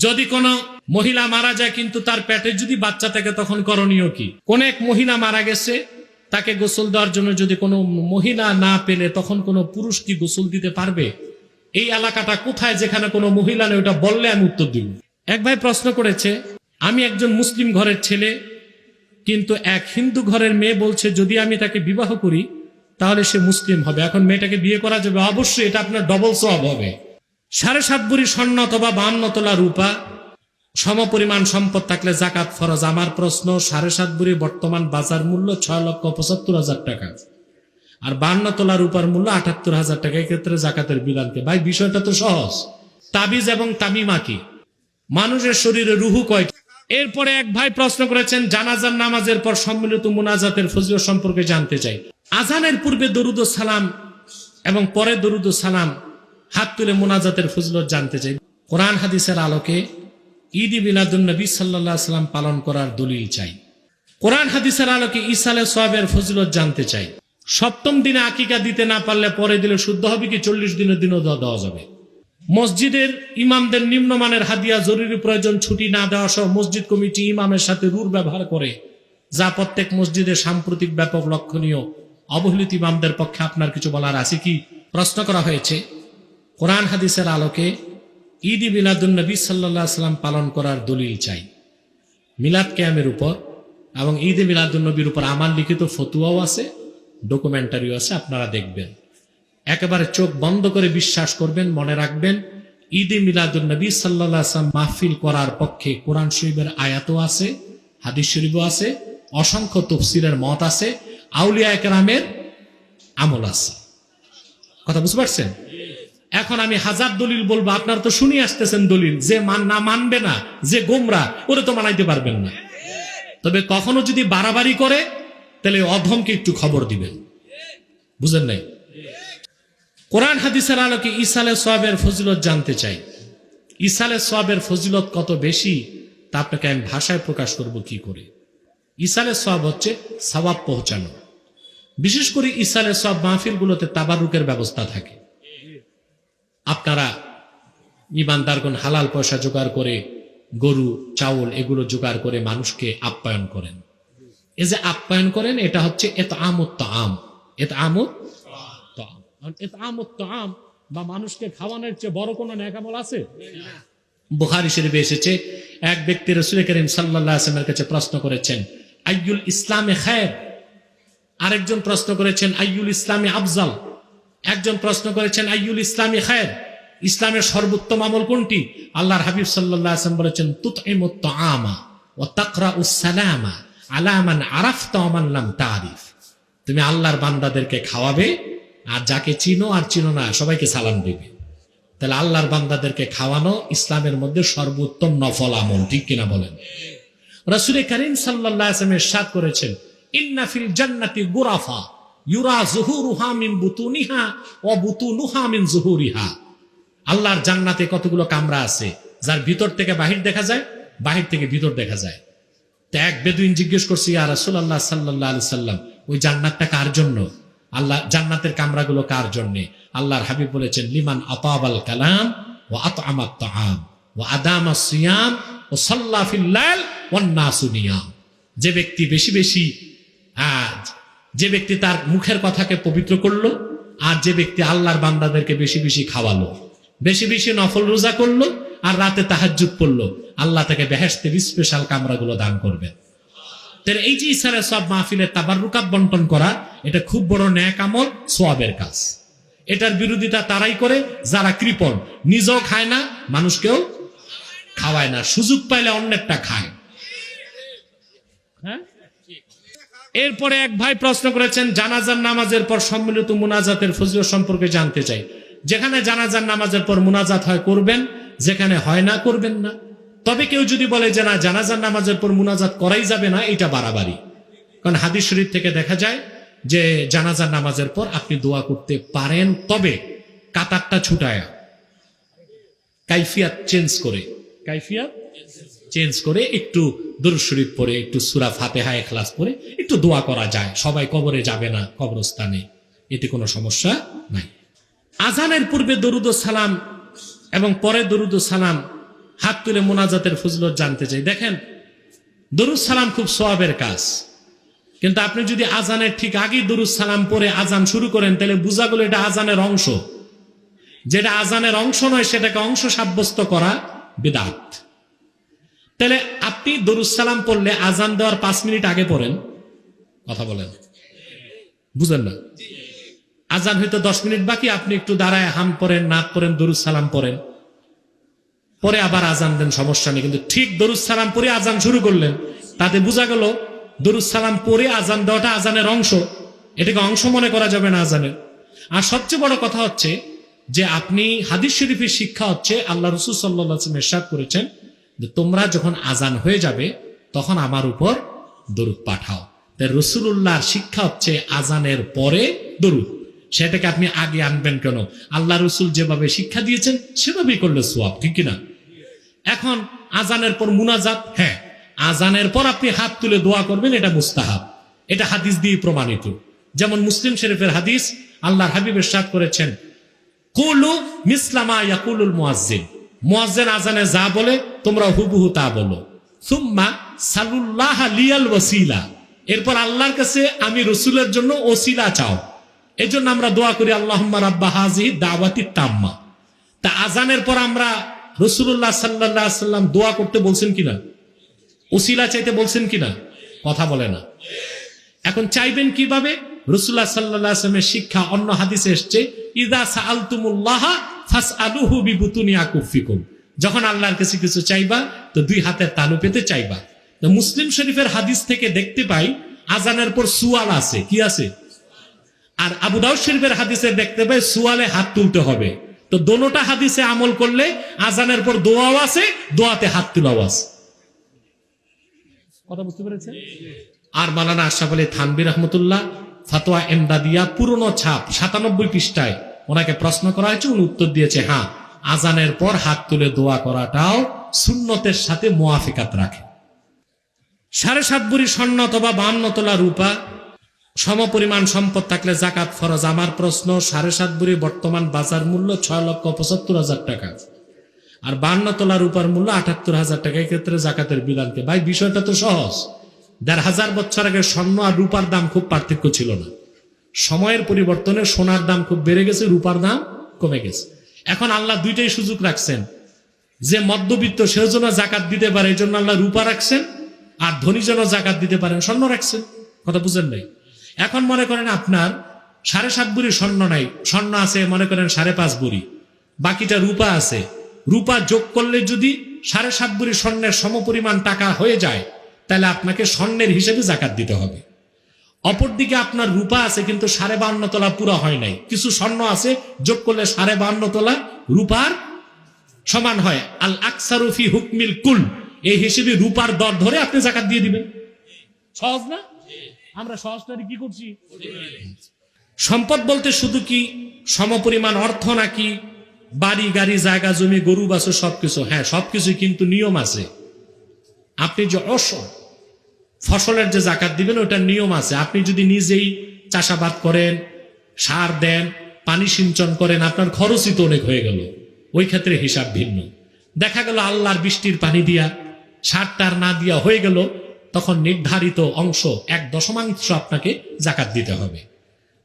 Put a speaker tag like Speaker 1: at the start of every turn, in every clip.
Speaker 1: যদি কোনো মহিলা মারা যায় কিন্তু তার পেটে যদি বাচ্চা থাকে তখন করণীয় কি? কোন এক মহিলা মারা গেছে, তাকে গোসল দেওয়ার জন্য যদি কোনো মহিলা না পেলে তখন কোনো পুরুষ কি গোসল দিতে পারবে? এই এলাকাটা কোথায় যেখানে কোনো মহিলা নেই, ওটা বললে আমি উত্তর দিব। এক ভাই প্রশ্ন করেছে, আমি একজন মুসলিম ঘরের ছেলে, কিন্তু এক হিন্দু ঘরের মেয়ে বলছে যদি আমি তাকে বিবাহ করি তাহলে সে মুসলিম হবে। এখন মেয়েটাকে বিয়ে করা যাবে? অবশ্যই, এটা আপনার ডবল সওয়াব হবে। 7.5 ভরি স্বর্ণ অথবা 52 তোলা রূপা সমপরিমাণ সম্পদ থাকলে জাকাত ফরজ। আমার প্রশ্ন, 7.5 ভরি বর্তমান বাজার মূল্য 6,75,000 টাকা, আর 52 তোলা রূপার মূল্য 78,000 টাকা, এক্ষেত্রে জাকাতের বিধানকে? ভাই বিষয়টা তো সহজ। তাবিজ এবং তামিমা কি? মানুষের শরীরে রুহু কয়টি? এরপরে এক ভাই প্রশ্ন করেছেন, জানাজার নামাজের পর সম্মিলিত মুনাজাতের ফজিলত সম্পর্কে জানতে চাই। আজানের পূর্বে দরুদ ও সালাম এবং পরে দরুদ ও সালাম হাত তুলে মুনাজাতের ফজিলত জানতে চাই। কোরআন হাদিসের আলোকে ঈদ মিলাদুন নবী সাল্লাল্লাহু আলাইহি সাল্লাম পালন করার দলিল চাই। কোরআন হাদিসের আলোকে ইসালে সওয়াবের ফজিলত জানতে চাই। 7ম দিনে আকিকা দিতে না পারলে পরে দিলে শুদ্ধ হবে কি 40 দিনের দিনও দেওয়া যাবে? মসজিদের ইমামদের নিম্নমানের হাদিয়া, জরুরি প্রয়োজন ছুটি না দেওয়া সহ মসজিদ কমিটি ইমামের সাথে রূঢ় ব্যবহার করে, যা প্রত্যেক মসজিদে সাম্প্রতিক ব্যাপক লক্ষণীয়। অবহেলিত ইমামদের পক্ষে আপনার কিছু বলার আছে কি? প্রশ্ন করা হয়েছে, কোরআন হাদিসের আলোকে ঈদ মিলাদুন নবী সাল্লাল্লাহু আলাইহি সাল্লাম পালন করার দলিল চাই। মিলাদ কিয়ামের উপর এবং ঈদ মিলাদুন নবীর উপর আমার লিখিত ফতুয়াও আছে, ডকুমেন্টারিও আছে, আপনারা দেখবেন। একেবারে চোখ বন্ধ করে বিশ্বাস করবেন, মনে রাখবেন, ঈদে মিলাদুন নবী সাল্লাল্লাহু আলাইহি ওয়াসাল্লাম মাহফিল করার পক্ষে কোরআন শরীফের আয়াতও আছে, হাদিস শরীফও আছে, অসংখ্য তাফসীরের মত আছে, আউলিয়া কেরামের আমল আছে। কথা বুঝতে পারছেন? এখন আমি 1000 দলিল বলবো, আপনারা তো শুনি আসতেছেন দলিল। যে না মানবে না, যে গোমরা, ওরে তো মানাইতে পারবেন না। তবে কখনো যদি বাড়াবাড়ি করে তাহলে অধমকে একটু খবর দিবেন। বুঝেন নাই? কোরআন হাদিসের আলোকে ইসালে সওয়াবের ফজিলত জানতে চাই। ইসালে সওয়াবের ফজিলত কত বেশি তা আপনাকে আমি ভাষায় প্রকাশ করব কি করে। ইসালে সওয়াব হচ্ছে সওয়াব পৌঁছানো। বিশেষ করে ইসালে সওয়াব মাহফিলগুলোতে তাবারুকের ব্যবস্থা থাকে। আপনারা ইমানদারগণ হালাল পয়সা জোগাড় করে, গরু, চাউল এগুলো জোগাড় করে মানুষকে আপ্যায়ন করেন। এই যে আপ্যায়ন করেন, এটা হচ্ছে ইতআমুত তাআম। ইতআমুত তাআম, ইতআমুত তাআম বা মানুষকে খাওয়ানোর চেয়ে বড় কোনো নেক আমল আছে? বুখারী শরীফে এসেছে, এক ব্যক্তি রাসূল করিম সাল্লাল্লাহু আলাইহি ওয়াসাল্লামের কাছে প্রশ্ন করেছেন, আইয়ুল ইসলামে খায়র। আরেকজন প্রশ্ন করেছেন, আইয়ুল ইসলামে আফজাল। একজন প্রশ্ন করেছেন, আইয়ুল ইসলামী খায়র, ইসলামের সর্বোত্তম আমল কোনটি? আল্লাহর হাবিব সাল্লাল্লাহু আলাইহি ওয়াসাল্লাম বলেছেন, তুতঈমুত তাআমা ওয়া তাকরাউস সালামা আলা মান আরাফতা ওয়া মান লাম তারিফ। তুমি আল্লাহর বান্দাদেরকে খাওয়াবে, আর যাকে চিনো আর চিনো না সবাইকে সালাম দিবে। তাহলে আল্লাহর বান্দাদেরকে খাওয়ানো ইসলামের মধ্যে সর্বোত্তম নফল আমল, ঠিক কিনা বলেন? রাসূল করিম সাল্লাল্লাহু আলাইহি ওয়াসাল্লাম ইরশাদ করেছেন, ইন্না ফিল জান্নাতি গুরাফা ইউরা যুহুরুহা মিন বুতুনিহা ওয়া বুতুনুহা মিন যুহুরিহা। আল্লাহর জান্নাতে কতগুলো কামরা আছে, যার ভিতর থেকে বাহির দেখা যায়, বাহির থেকে ভিতর দেখা যায়। তো এক বেদুইন জিজ্ঞেস করছে, ইয়া রাসূলুল্লাহ সাল্লাল্লাহু আলাইহি ওয়াসাল্লাম, ওই জান্নাতটা কার জন্য? আল্লাহ জান্নাতের কামরাগুলো কার জন্য? আল্লাহর হাবিব বলেছেন, লিমান আতাবাল কালাম ওয়া আতআমাত তাআম ওয়া আদামাস সিয়াম ওয়া সাল্লা ফিল লাইল ওয়ান নাসু নিয়াম। যে ব্যক্তি বেশি বেশি যে ব্যক্তি তার মুখের কথাকে পবিত্র করলো, আর যে ব্যক্তি আল্লাহর বান্দাদেরকে বেশি বেশি খাওয়ালো, বেশি বেশি নফল রোজা করলো, আর রাতে তাহাজ্জুদ পড়লো, আল্লাহ তাকে বেহেশতের স্পেশাল কামরাগুলো দান করবে। তাহলে এই যে ইসালে সওয়াব মাহফিলের তাবাররুকাত বন্টন করা, এটা খুব বড় নেক আমল, সওয়াবের কাজ। এটার বিরোধিতা তারাই করে যারা কৃপণ, নিজেও খায় না, মানুষকেও খাওয়ায় না, সুযোগ পাইলে অন্যেরটা খায়। হ্যাঁ। এরপরে এক ভাই প্রশ্ন করেছেন, জানাজার নামাজের পর সম্মিলিত মুনাজাতের ফজিলত সম্পর্কে জানতে চাই। যেখানে জানাজার নামাজের পর মুনাজাত হয় করবেন, যেখানে হয় না করবেন না। তবে কেউ যদি বলে যে না, জানাজার নামাজের পর মুনাজাত করাই যাবে না, এটা বাড়াবাড়ি। কারণ হাদিস শরীফ থেকে দেখা যায় যে জানাজার নামাজের পর আপনি দোয়া করতে পারেন, তবে কাতারটা ছুটায়া, কাইফিয়াত চেঞ্জ করে একটু দুরূদ শরীফ পড়ে, একটু সূরা ফাতিহা ইখলাস পড়ে একটু দোয়া করা যায়। সবাই কবরে যাবে না, কবরস্থানে, এতে কোনো সমস্যা নাই। আজানের পূর্বে দরুদ ও সালাম এবং পরে দরুদ ও সালাম হাত তুলে মোনাজাতের ফজিলত জানতে চাই। দেখেন, দরুদ সালাম খুব সওয়াবের কাজ, কিন্তু আপনি যদি আজানের ঠিক আগেই দরুদ সালাম পড়ে আজান শুরু করেন, তাহলে বুঝা গেল এটা আজানের অংশ। যেটা আজানের অংশ নয় সেটাকে অংশ সাব্যস্ত করা বিদআত। তাহলে আপনি দরুদ সালাম পড়লে আজান দেওয়ার 5 মিনিট আগে পড়েন, কথা বলেন, বুঝেন না? আজান হয়তো 10 মিনিট বাকি, আপনি একটু দাঁড়ায় হাম পড়েন, নাত পড়েন, দরুদ সালাম পড়েন, পরে আবার আজান দেন, সমস্যা নেই। কিন্তু ঠিক দরুদ সালাম পরে আজান শুরু করলেন, তাতে বোঝা গেল দরুদ সালাম পরে আজান দেওয়াটা আজানের অংশ। এটাকে অংশ মনে করা যাবে না আজানের। আর সবচেয়ে বড় কথা হচ্ছে যে আপনি হাদিস শরীফের শিক্ষা হচ্ছে আল্লাহ রাসূল সাল্লাল্লাহু আলাইহি ওয়াসাল্লাম ইরশাদ করেছেন যে তোমরা যখন আজান হয়ে যাবে তখন আমার উপর দরুদ পাঠাও। তাই রাসূলুল্লাহর শিক্ষা হচ্ছে আজানের পরে দরুদ। সেটাকে আপনি আগে আনবেন কেন? আল্লাহ রাসূল যেভাবে শিক্ষা দিয়েছেন সেভাবেই করলে সওয়াব, ঠিক কিনা? এখন আজানের পর মুনাজাত, হ্যাঁ, আজানের পর আপনি হাত তুলে দোয়া করবেন, এটা মুস্তাহাব, এটা হাদিস দিয়ে প্রমাণিত। যেমন মুসলিম শরীফের হাদিস, আল্লাহর হাবিব ইরশাদ করেছেন, কুলু মিসলামা ইয়াকুলুল মুয়াজ্জিন, মুয়াজ্জিন আজানে যা বলে তোমরা হুবহু তা বলো। সুম্মা সালুল্লাহ লিয়াল ওয়াসিলা, এরপর আল্লাহর কাছে আমি রাসূলের জন্য ওসিলা চাও। এজন্য আমরা দোয়া করি আল্লাহুম্মা রাব্বা হাযিহি দাওয়াতি তাম্মা। তা আজানের পর আমরা রাসূলুল্লাহ সাল্লাল্লাহু আলাইহি ওয়াসাল্লাম দোয়া করতে বলছেন কিনা? ওসিলা চাইতে বলছেন কিনা? কথা বলে না। এখন চাইবেন কিভাবে? রাসূলুল্লাহ সাল্লাল্লাহু আলাইহি ওয়াসাল্লামের শিক্ষা অন্য হাদিসে এসেছে, ইযা সাআলতুমুল্লাহ ফাসআলুহু বিবুতুনি আকুফিকুম, যখন আল্লাহর কাছে কিছু চাইবা তো 2 হাতের তালু পেতে চাইবা। তো মুসলিম শরীফের হাদিস থেকে দেখতে পাই আজানের পর সুয়াল আছে, কি আছে? আর আবু দাউদ শরীফের হাদিসে দেখতে পাই সুয়ালে হাত তুলতে হবে। তো দোনোটা হাদিসে আমল করলে আজানের পর দোয়াও আছে, দোয়াতে হাত তোলাও আছে। কথা বুঝতে পেরেছেন? আর মাওলানা আশরাফ আলী থানভী রাহমাতুল্লাহ ফতোয়া এমদাদিয়া পুরনো ছাপ 97 পৃষ্ঠায় ওনাকে প্রশ্ন করা হয়েছে, উনি উত্তর দিয়েছে হ্যাঁ, আজানের পর হাত তুলে দোয়া করাটাও সুন্নতের সাথে মুয়াফিকাত রাখে। 7.5 ভরি স্বর্ণ অথবা 52 তোলা রূপা সমপরিমাণ সম্পদ থাকলে জাকাত ফরজ। আমার প্রশ্ন, 7.5 ভরি বর্তমান বাজার মূল্য 6,75,000 টাকা, আর 52 তোলা রূপার মূল্য 78,000 টাকা, এই ক্ষেত্রে জাকাতের বিধানকে? ভাই বিষয়টা তো সহজ। 1,500 বছর আগে স্বর্ণ আর রূপার দাম খুব পার্থক্য ছিল না। সময়ের পরিবর্তনে সোনার দাম খুব বেড়ে গেছে, রূপার দাম কমে গেছে। এখন আল্লাহ দুইটাই সুযোগ রাখছেন, যে মধ্যবিত্ত সেও যেন জাকাত দিতে পারে এই জন্য আল্লাহ রূপা রাখছেন, আর ধনী যেন জাকাত দিতে পারেন স্বর্ণ রাখছেন। কথা বুঝেন নাই? এখন মনে করেন আপনার 7.5 ভরি স্বর্ণ নাই, স্বর্ণ আছে মনে করেন 5.5 ভরি, বাকিটা রূপা আছে। রূপা যোগ করলে যদি 7.5 ভরি স্বর্ণের সমপরিমাণ টাকা হয়ে যায়, তাহলে আপনাকে স্বর্ণের হিসেবে জাকাত দিতে হবে। অপরদিকে আপনার রূপা আছে কিন্তু 52.5 তোলা পুরা হয় নাই, কিছু স্বর্ণ আছে, যোগ করলে 52.5 তোলা রূপার সমান হয়। আল আকসারু ফি হুকমিল কুল, এই হিসেবে রূপার দর ধরে আপনি জাকাত দিয়ে দিবেন। সহজ না? আমরা সহজটারে কি করছি? সম্পদ বলতে শুধু কি সমপরিমাণ অর্থ, নাকি বাড়ি গাড়ি জায়গা জমি গরু বাছুর সবকিছু? হ্যাঁ, সবকিছু, কিন্তু নিয়ম আছে। আপনি যে ফসলের যে জাকাত দিবেন ওটার নিয়ম আছে। আপনি যদি নিজেই চাষাবাদ করেন, সার দেন, পানি সিঞ্চন করেন, আপনার খরচই তো অনেক হয়ে গেল, ওই ক্ষেত্রে হিসাব ভিন্ন। দেখা গেল আল্লাহর বৃষ্টির পানি দিয়া, সার টার না দিয়া হয়ে গেল, তখন নির্ধারিত অংশ 1/10 আপনাকে জাকাত দিতে হবে।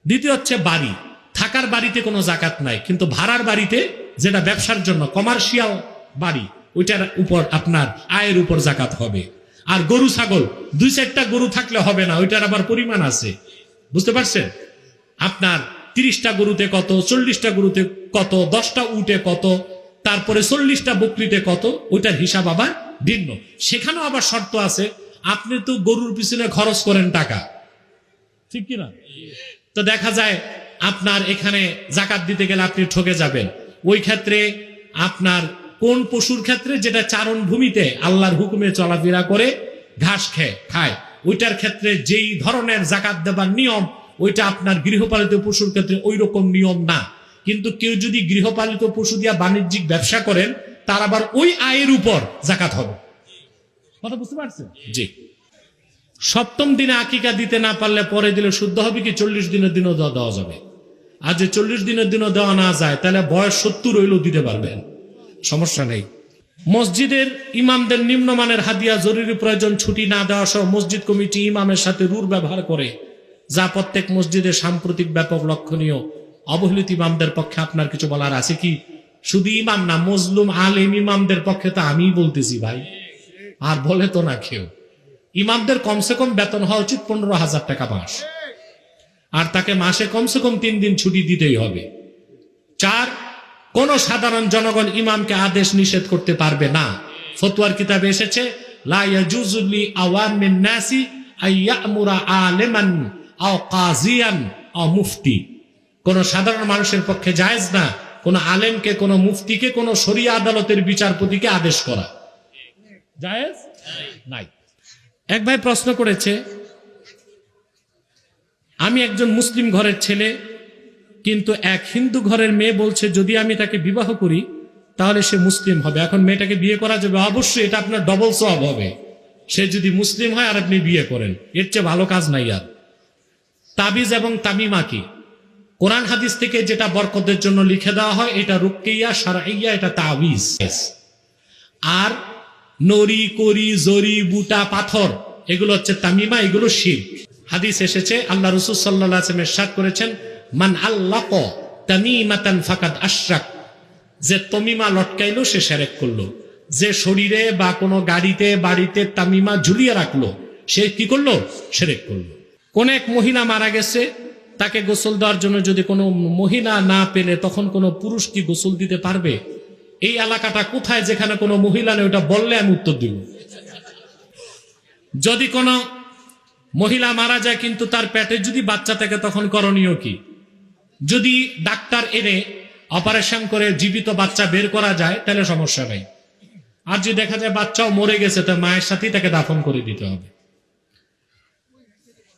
Speaker 1: দ্বিতীয় হচ্ছে বাড়ি, থাকার বাড়িতে কোনো জাকাত নাই, কিন্তু ভাড়ার বাড়িতে, যেটা ব্যবসার জন্য কমার্শিয়াল বাড়ি, ওইটার উপর আপনার আয়ের উপর জাকাত হবে। আর গরু ছাগল, 2-4টা গরু থাকলে হবে না, ওইটার আবার পরিমাণ আছে, বুঝতে পারছেন? আপনার 30টা গরুতে কত, 40টা গরুতে কত, 10টা উটে কত, তারপরে 40টা বকরিতে কত, ওইটার হিসাব আবার ভিন্ন। সেখানেও আবার শর্ত আছে, আপনি তো গরুর পিছনে খরচ করেন টাকা, ঠিক কিনা? তো দেখা যায় আপনার এখানে জাকাত দিতে গেলে আপনি ঠকে যাবেন। ওই ক্ষেত্রে আপনার কোন পশুর ক্ষেত্রে, যেটা চারণ ভূমিতে আল্লাহর হুকুমে চলাফেরা করে ঘাস খায়, ওইটার ক্ষেত্রে যেই ধরনের জাকাত দেবার নিয়ম, ওইটা আপনার গৃহপালিত পশুর ক্ষেত্রে ওই রকম নিয়ম না। কিন্তু কেউ যদি গৃহপালিত পশু দিয়া বাণিজ্যিক ব্যবসা করেন, তার আবার ওই আয়ের উপর জাকাত হবে। কথা বুঝতে পারছেন? জি। 7ম দিনে আকিকা দিতে না পারলে পরে দিলে শুদ্ধ হবে কি? 40 দিনের দিনও দেওয়া যাবে। আর যে 40 দিনের দিনও দেওয়া না যায়, তাহলে বয়স 70 হইলেও দিতে পারবেন, সমস্যা নেই। মসজিদের ইমামদের নিম্নমানের হাদিয়া, জরুরি প্রয়োজন ছুটি না দেওয়া সহ মসজিদ কমিটি ইমামের সাথে রূঢ় ব্যবহার করে, যা প্রত্যেক মসজিদে সাম্প্রতিক ব্যাপক লক্ষণীয়। অবহেলিত ইমামদের পক্ষে আপনার কিছু বলার আছে কি? শুধু ইমাম না, মজলুম আলেম ইমামদের পক্ষে তো আমিই বলতেছি ভাই, আর বলে তো না কেউ। ইমামদের কমসে কম বেতন হওয়া উচিত 15,000 টাকা মাস, আর তাকে মাসে কমসে কম 3 দিন ছুটি দিতেই হবে। 4, কোন সাধারণ জনগণ ইমামকে আদেশ নিষেধ করতে পারবে না। ফতোয়ার কিতাবে এসেছে, লা ইয়াজুজু লি আওয়ামিন নাসি আইয়ামুরা আলিমান আও কাজিয়ান আও মুফতি। কোন সাধারণ মানুষের পক্ষে জায়েজ না কোন আলেমকে, কোন মুফতিকে, কোন শরিয়া আদালতের বিচারপতিকে আদেশ করা। জায়েজ নাই। এক ভাই প্রশ্ন করেছে, আমি একজন মুসলিম ঘরের ছেলে, কিন্তু এক হিন্দু ঘরের মেয়ে বলছে যদি আমি তাকে বিবাহ করি তাহলে সে মুসলিম হবে। এখন মেয়েটাকে বিয়ে করা যাবে? অবশ্যই, এটা আপনার ডবল সওয়াব হবে। সে যদি মুসলিম হয় আর আপনি বিয়ে করেন, এর চেয়ে ভালো কাজ নাই আর। তাবিজ এবং তামিমা কি? কোরআন হাদিস থেকে যেটা বরকতের জন্য লিখে দেওয়া হয় এটা রুকিয়া শারঈয়া, এটা তাবিজ। আর নরি, করি, জরি, বুটা, পাথর এগুলো হচ্ছে তামিমা, এগুলো শিরক। হাদিস এসেছে, আল্লাহ রাসূল সাল্লাল্লাহু আলাইহি ওয়াসাল্লাম ইরশাদ করেছেন, মান আল্লাকা তামিমাতান ফাকাদ আশরাক। যে তমিমা লটকাইলো সে শিরক করলো। যে শরীরে বা কোনো গাড়িতে, বাড়িতে তামিমা ঝুলিয়ে রাখলো সে কি করলো? শিরক করলো। কোন এক মহিলা মারা গেছে, তাকে গোসল দেওয়ার জন্য যদি কোনো মহিলা না পেলে তখন কোনো পুরুষ কি গোসল দিতে পারবে? এই এলাকাটা কোথায় যেখানে কোনো মহিলা নেই, ওটা বললে আমি উত্তর দিব। যদি কোনো মহিলা মারা যায় কিন্তু তার পেটে যদি বাচ্চা থাকে তখন করণীয় কি? যদি ডাক্তার এনে অপারেশন করে জীবিত বাচ্চা বের করা যায় তাহলে সমস্যা নেই। আর যদি দেখা যায় বাচ্চাও মরে গেছে, তো মায়ের সাথেই তাকে দাফন করে দিতে হবে।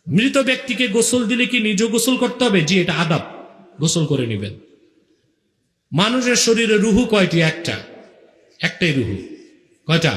Speaker 1: মৃত ব্যক্তিকে গোসল দিলে কি নিজে গোসল করতে হবে? জি, এটা আদাব, গোসল করে নেবেন। মানুষের শরীরে রুহু কয়টি? একটাই রুহু। কয়টা?